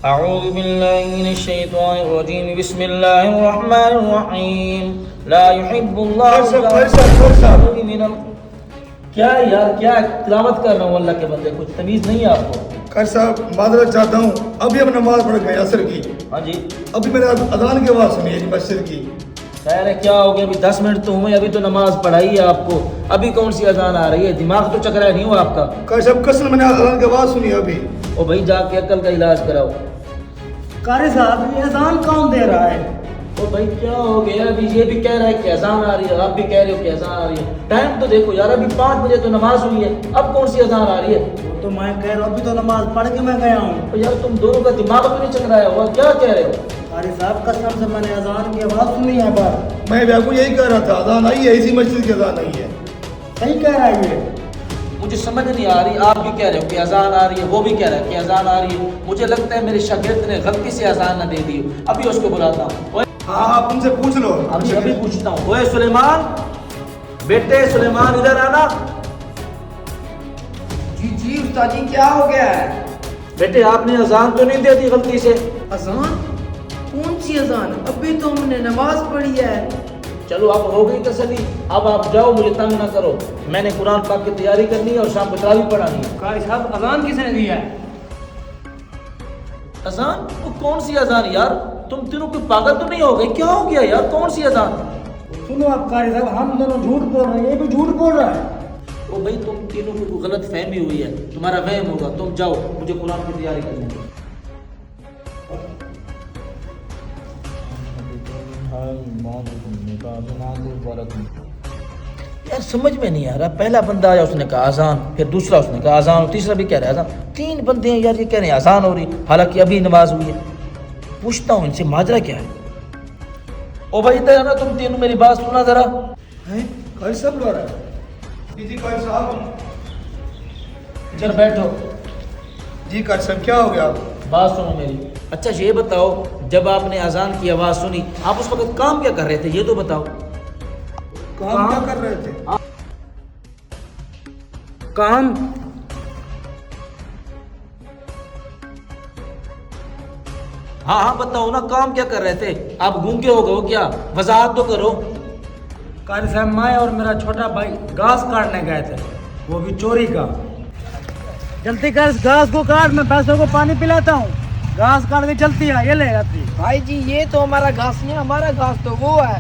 اعوذ باللہ من الشیطان الرجیم بسم اللہ الرحمن الرحیم لا يحب اللہ کیا یار کیا تلاوت کر رہا ہوں اللہ کے بندے، کچھ تمیز نہیں ہے آپ کو؟ قاری صاحب معذرت چاہتا ہوں، ابھی ہم نماز پڑھ گئے عصر کی. ہاں جی ابھی میں نے اذان کی آواز سنی ہے مسجد کی. خیر ہے، کیا ہو گیا؟ ابھی 10 منٹ تو ہوئے، ابھی تو نماز پڑھائی ہے آپ کو، ابھی کون سی اذان آ رہی ہے؟ دماغ تو چکرا نہیں ہوا آپ کا؟ قاری صاحب قسم میں نے اذان کی آواز سنی ہے ابھی. او بھائی جا کے عقل کا علاج کراؤ. قاری صاحب یہ اذان کون دے رہا ہے؟ او بھائی کیا ہو گیا؟ ابھی یہ بھی کہہ رہا ہے کہ اذان آ رہی ہے، آپ بھی کہہ رہے ہو کہ اذان آ رہی ہے. ٹائم تو دیکھو یار، ابھی 5 بجے تو نماز ہوئی ہے، اب کون سی اذان آ رہی ہے؟ وہ تو میں کہہ رہا ہوں ابھی تو نماز پڑھ کے میں گیا ہوں. او یار تم دونوں کا دماغ تو نہیں چکرایا ہوا، کیا کہہ رہے ہو؟ قاری صاحب قسم سے میں نے اذان کی آواز سنی ہے بس. میں بھی آپ کو یہی کہہ رہا تھا، اذان آئی ہے، اسی مسجد کی اذان آئی ہے. صحیح کہہ رہا ہے یہ. مجھے سمجھ نہیں آ رہی، آپ بھی کہہ رہے ہو کہ اذان آ رہی ہے، وہ بھی کہہ رہا ہے کہ اذان آ رہی ہے. مجھے لگتا ہے میرے شاگرد نے غلطی سے اذان نہ دے دی، ابھی اس کو بلاتا ہوں. ہاں آپ ان سے پوچھ لو. ابھی پوچھتا ہوں. اوے سلیمان، بیٹے سلیمان ادھر آنا. جی استاد جی کیا ہو گیا ہے؟ بیٹے آپ نے اذان تو نہیں دے دی غلطی سے؟ اذان؟ کون سی اذان؟ ابھی تو ہم نے نماز پڑھی ہے. چلو اب ہو گئی تسلی، اب آپ جاؤ، مجھے تنگ نہ کرو. میں نے قرآن پاک کی تیاری کرنی ہے اور شام کو تراویح پڑھانی ہے. قاری صاحب اذان کس نے دیا ہے؟ اذان؟ وہ کون سی اذان یار؟ تم تینوں کوئی پاگل تو نہیں ہو گئے؟ کیا ہو گیا یار؟ کون سی اذان؟ سنو آپ قاری صاحب، ہم دونوں جھوٹ بول رہے ہیں، یہ بھی جھوٹ بول رہا ہے. او بھائی تم تینوں کو کوئی غلط فہمی ہوئی ہے، تمہارا وہم ہوگا. تم جاؤ، مجھے قرآن کی تیاری کرنی ہے. یار سمجھ میں نہیں آ رہا، پہلا بندہ آیا اس نے کہا اذان، پھر دوسرا اس نے کہا اذان، تیسرا بھی کہہ رہا ہے اذان. 3 بندے ہیں یار، یہ کہہ رہے ہیں اذان ہو رہی، حالانکہ ابھی نماز ہوئی ہے. پوچھتا ہوں ان سے ماجرا کیا ہے. او بھائی ادھر آنا، تم تینوں میری بات سنا ذرا. قاری صاحب بلا رہا ہے. جی قاری صاحب. چل بیٹھو. جی قاری صاحب کیا ہو گیا؟ بات سنو میری. اچھا یہ بتاؤ، جب آپ نے اذان کی آواز سنی، آپ اس وقت کام کیا کر رہے تھے یہ تو بتاؤ. کام کیا کر رہے تھے؟ کام؟ ہاں بتاؤ نا، کام کیا کر رہے تھے؟ آپ گونگے ہو گئے ہو کیا؟ وضاحت تو کرو. قاری صاحب میں اور میرا چھوٹا بھائی گھاس کاٹنے گئے تھے، وہ بھی چوری کا. جلدی کر اس گھاس کو کاٹ، میں پیسوں کو پانی پلاتا ہوں. گھاس کاٹ کے چلتی ہے، یہ لے جاتی. بھائی جی یہ تو ہمارا گھاس نہیں ہے، ہمارا گھاس تو وہ ہے.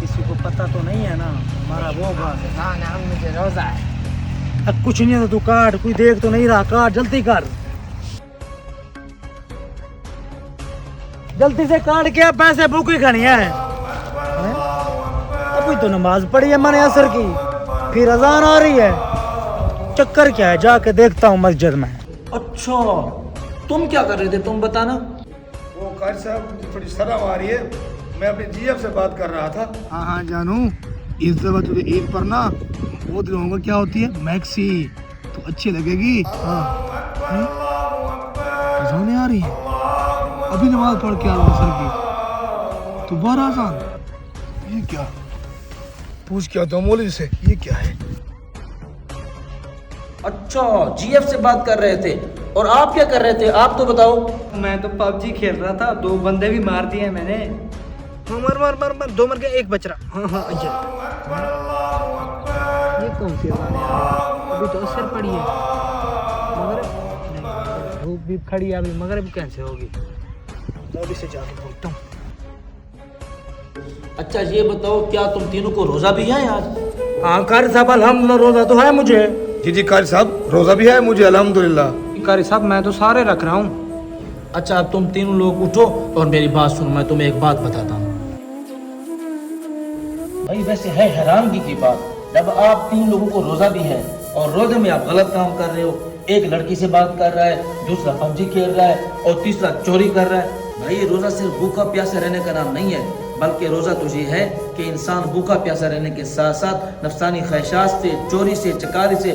کسی کو پتہ تو نہیں ہے نا ہمارا وہ گھاس ہے. ہاں نا، ہم مجھے روزہ ہے. اب کچھ نہیں ہے تو کاٹ، کوئی دیکھ تو نہیں رہا. کاٹ جلدی کر، جلدی سے کاٹ کے پیسے بھوکی کھانی ہے. ابھی تو نماز پڑھی ہے میں نے عصر کی، پھر اذان آ رہی ہے. چکر کیا ہے؟ جا کے دیکھتا ہوں مسجد میں. اچھا تم کیا کر رہے تھے؟ تم بتانا. وہ قاری صاحب مجھے تھوڑی شرم آ رہی ہے، میں اپنے جی ایف سے بات کر رہا تھا. ہاں جانو، اس دفعہ تجھے عید پر نا وہ دلوں گا کیا ہوتی ہے میکسی، تو اچھی لگے گی. اذان آ رہی ہے، ابھی نماز پڑھ کے آ رہا ہوں عصر کی، دوبارہ اذان. یہ کیا؟ پوچھ کیا تو مولوی سے یہ کیا ہے. اچھا جی ایف سے بات کر رہے تھے، اور آپ کیا کر رہے تھے آپ تو بتاؤ. میں تو پب جی کھیل رہا تھا، 2 بندے بھی مار دیے میں نے. مر 2 مر گئے، 1 بچ رہا. ہاں اجل. یہ کون سی اذان ہے؟ ابھی تو عصر پڑی ہے. مغرب نہیں، دھوپ بھی کھڑی ہے ابھی، مغرب کیسے ہوگی؟ مولوی سے جا کے پوچھتا ہوں. اچھا یہ بتاؤ، کیا تم تینوں کو روزہ بھی ہے آج؟ ہاں قاری صاحب الحمدللہ روزہ تو ہے مجھے. جی قاری صاحب روزہ بھی ہے مجھے الحمدللہ. قاری صاحب میں تو سارے رکھ رہا ہوں. اچھا اب تم تینوں لوگ اٹھو اور میری بات سنو، میں تمہیں ایک بات بتاتا ہوں. بھائی ویسے ہے حیرانگی کی بات، جب آپ 3 لوگوں کو روزہ بھی ہے اور روزے میں آپ غلط کام کر رہے ہو. ایک لڑکی سے بات کر رہا ہے، دوسرا پبجی کھیل رہا ہے، اور تیسرا چوری کر رہا ہے. بھائی روزہ صرف بھوکا پیاسا رہنے کا نام نہیں ہے، بلکہ روزہ تو یہ ہے کہ انسان بھوکا پیاسا رہنے کے ساتھ ساتھ نفسانی خواہشات سے، چوری سے، چکاری سے